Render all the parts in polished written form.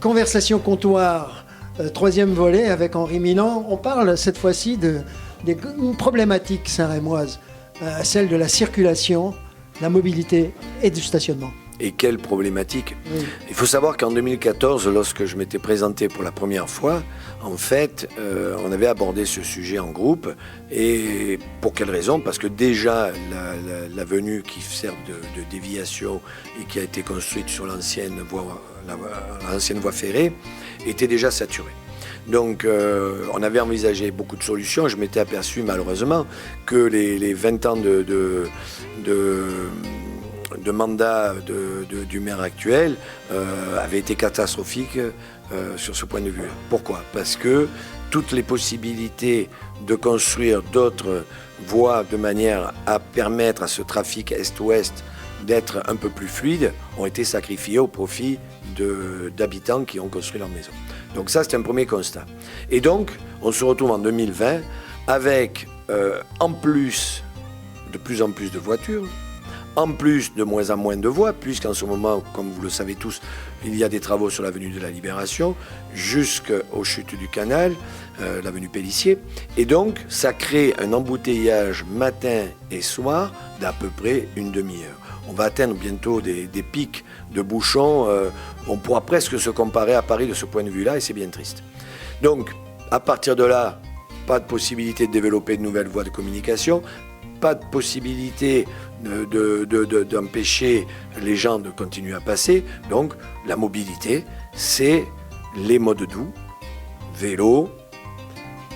Conversation comptoir, troisième volet avec Henri Milan. On parle cette fois-ci d'une problématique saint-rémoise, celle de la circulation, la mobilité et du stationnement. Et quelle problématique. Oui. Il faut savoir qu'en 2014, lorsque je m'étais présenté pour la première fois, en fait, on avait abordé ce sujet en groupe. Et pour quelle raison? Parce que déjà, l'avenue qui sert de déviation et qui a été construite sur l'ancienne voie ferrée était déjà saturée. Donc, on avait envisagé beaucoup de solutions. Je m'étais aperçu, malheureusement, que les 20 ans de mandat du maire actuel avait été catastrophique sur ce point de vue. Pourquoi? Parce que toutes les possibilités de construire d'autres voies de manière à permettre à ce trafic est-ouest d'être un peu plus fluide ont été sacrifiées au profit d'habitants qui ont construit leur maison. Donc ça, c'est un premier constat. Et donc, on se retrouve en 2020 avec, en plus en plus de voitures, en plus de moins en moins de voies, puisqu'en ce moment, comme vous le savez tous, il y a des travaux sur l'avenue de la Libération, jusqu'aux chutes du canal, l'avenue Pélissier. Et donc, ça crée un embouteillage matin et soir d'à peu près une demi-heure. On va atteindre bientôt des pics de bouchons. On pourra presque se comparer à Paris de ce point de vue-là, et c'est bien triste. Donc, à partir de là, pas de possibilité de développer de nouvelles voies de communication, pas de possibilité d'empêcher les gens de continuer à passer. Donc, la mobilité, c'est les modes doux, vélo,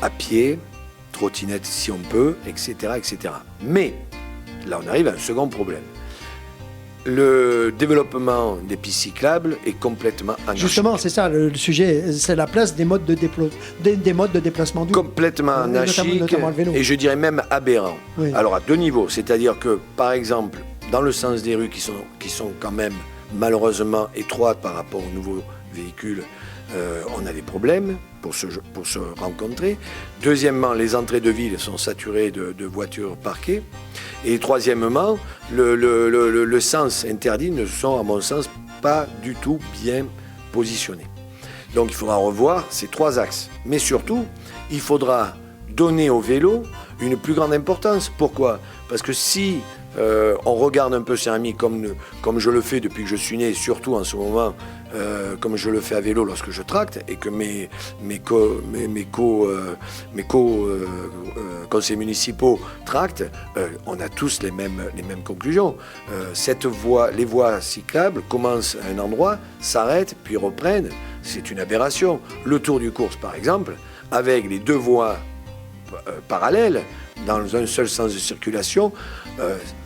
à pied, trottinette si on peut, etc., etc. Mais, là, on arrive à un second problème. Le développement des pistes cyclables est complètement anarchique. Justement, c'est ça le sujet, c'est la place des modes de déplacement doux. Complètement anarchique, notamment le vélo. et je dirais même aberrant. Oui. Alors à deux niveaux, c'est-à-dire que par exemple, dans le sens des rues qui sont quand même malheureusement étroites par rapport aux nouveaux véhicules, on a des problèmes pour se rencontrer. Deuxièmement, les entrées de ville sont saturées de voitures parquées. Et troisièmement, le sens interdit ne sont, à mon sens, pas du tout bien positionnés. Donc il faudra revoir ces trois axes. Mais surtout, il faudra donner au vélo une plus grande importance. Pourquoi? Parce que si on regarde un peu Saint-Rémy comme je le fais depuis que je suis né, et surtout en ce moment, comme je le fais à vélo lorsque je tracte, et que mes conseillers municipaux tractent, on a tous les mêmes conclusions. Les voies cyclables commencent à un endroit, s'arrêtent, puis reprennent. C'est une aberration. Le Tour du Course, par exemple, avec les deux voies parallèles, dans un seul sens de circulation,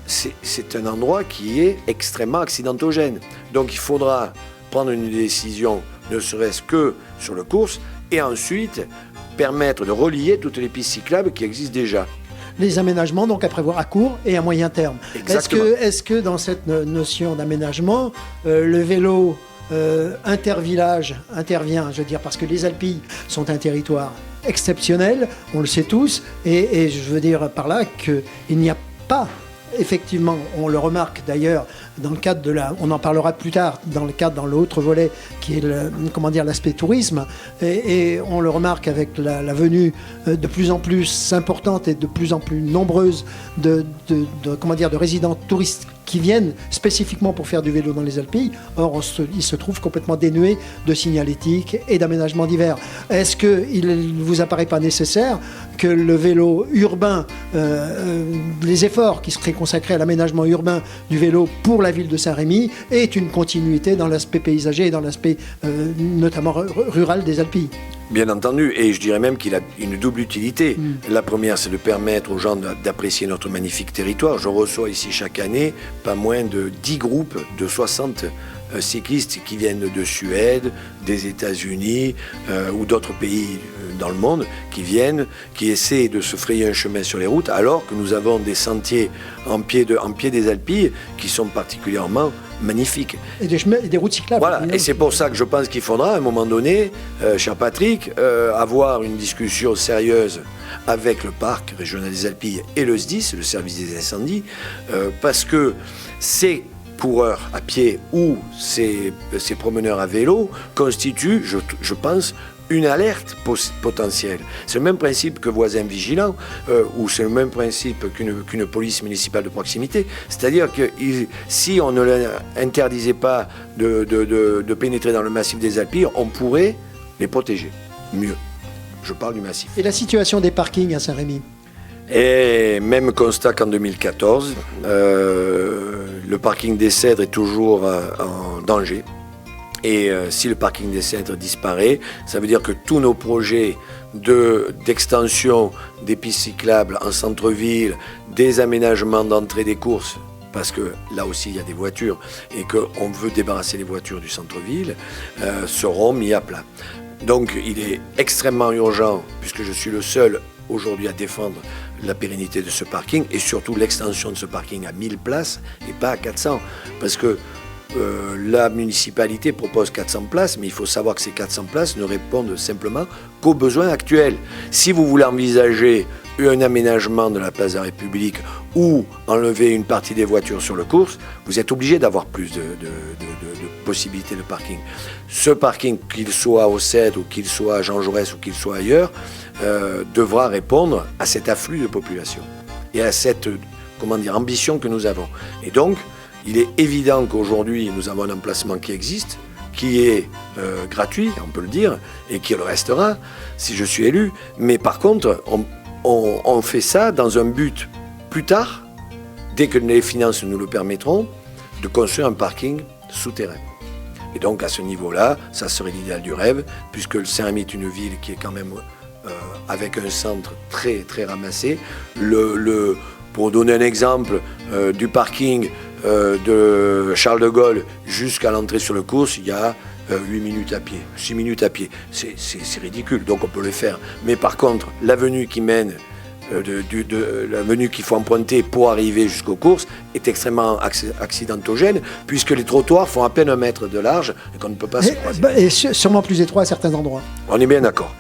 c'est un endroit qui est extrêmement accidentogène. Donc il faudra prendre une décision, ne serait-ce que sur le course, et ensuite permettre de relier toutes les pistes cyclables qui existent déjà. Les aménagements, donc à prévoir à court et à moyen terme. Exactement. Est-ce que dans cette notion d'aménagement, le vélo intervillage intervient, je veux dire, parce que les Alpilles sont un territoire exceptionnel, on le sait tous, et je veux dire par là qu'il n'y a pas, effectivement, on le remarque d'ailleurs dans le cadre de on en parlera plus tard, dans l'autre volet qui est l'aspect tourisme, et on le remarque avec la venue de plus en plus importante et de plus en plus nombreuse de résidents touristes qui viennent spécifiquement pour faire du vélo dans les Alpilles. Or, il se trouve complètement dénué de signalétique et d'aménagement divers. Est-ce qu'il ne vous apparaît pas nécessaire que le vélo urbain, les efforts qui seraient consacrés à l'aménagement urbain du vélo pour la ville de Saint-Rémy aient une continuité dans l'aspect paysager et dans l'aspect notamment rural des Alpilles? Bien entendu, et je dirais même qu'il a une double utilité. La première, c'est de permettre aux gens d'apprécier notre magnifique territoire. Je reçois ici chaque année pas moins de 10 groupes de 60 cyclistes qui viennent de Suède, des États-Unis ou d'autres pays dans le monde, qui essaient de se frayer un chemin sur les routes, alors que nous avons des sentiers en pied des Alpilles qui sont particulièrement magnifiques. Et des routes cyclables. Voilà, et c'est pour ça que je pense qu'il faudra, à un moment donné, cher Patrick, avoir une discussion sérieuse avec le parc régional des Alpilles et le SDIS, le service des incendies, parce que c'est coureurs à pied ou ces promeneurs à vélo constituent, je pense, une alerte potentielle. C'est le même principe que voisin vigilant, ou c'est le même principe qu'une police municipale de proximité. C'est-à-dire que si on ne l'interdisait pas de pénétrer dans le massif des Alpilles, on pourrait les protéger mieux. Je parle du massif. Et la situation des parkings à Saint-Rémy ? Et même constat qu'en 2014, le parking des Cèdres est toujours en danger. Et si le parking des Cèdres disparaît, ça veut dire que tous nos projets d'extension des pistes cyclables en centre-ville, des aménagements d'entrée des courses, parce que là aussi il y a des voitures et qu'on veut débarrasser les voitures du centre-ville, seront mis à plat. Donc il est extrêmement urgent, puisque je suis le seul aujourd'hui à défendre la pérennité de ce parking et surtout l'extension de ce parking à 1000 places et pas à 400. Parce que la municipalité propose 400 places, mais il faut savoir que ces 400 places ne répondent simplement qu'aux besoins actuels. Si vous voulez envisager un aménagement de la place de la République ou enlever une partie des voitures sur le course, vous êtes obligé d'avoir plus de possibilités de parking. Ce parking, qu'il soit au Cèdres ou qu'il soit à Jean Jaurès ou qu'il soit ailleurs, devra répondre à cet afflux de population et à cette ambition que nous avons. Et donc, il est évident qu'aujourd'hui, nous avons un emplacement qui existe, qui est gratuit, on peut le dire, et qui le restera si je suis élu. Mais par contre, on fait ça dans un but plus tard, dès que les finances nous le permettront, de construire un parking souterrain. Et donc à ce niveau-là, ça serait l'idéal du rêve, puisque le Saint-Rémy est une ville qui est quand même avec un centre très très ramassé. Pour donner un exemple du parking de Charles de Gaulle jusqu'à l'entrée sur le course, il y a 8 minutes à pied, 6 minutes à pied. C'est ridicule, donc on peut le faire. Mais par contre, l'avenue qui mène, l'avenue qu'il faut emprunter pour arriver jusqu'aux courses est extrêmement accidentogène, puisque les trottoirs font à peine 1 mètre de large et qu'on ne peut pas se croiser. Et sûrement plus étroit à certains endroits. On est bien d'accord.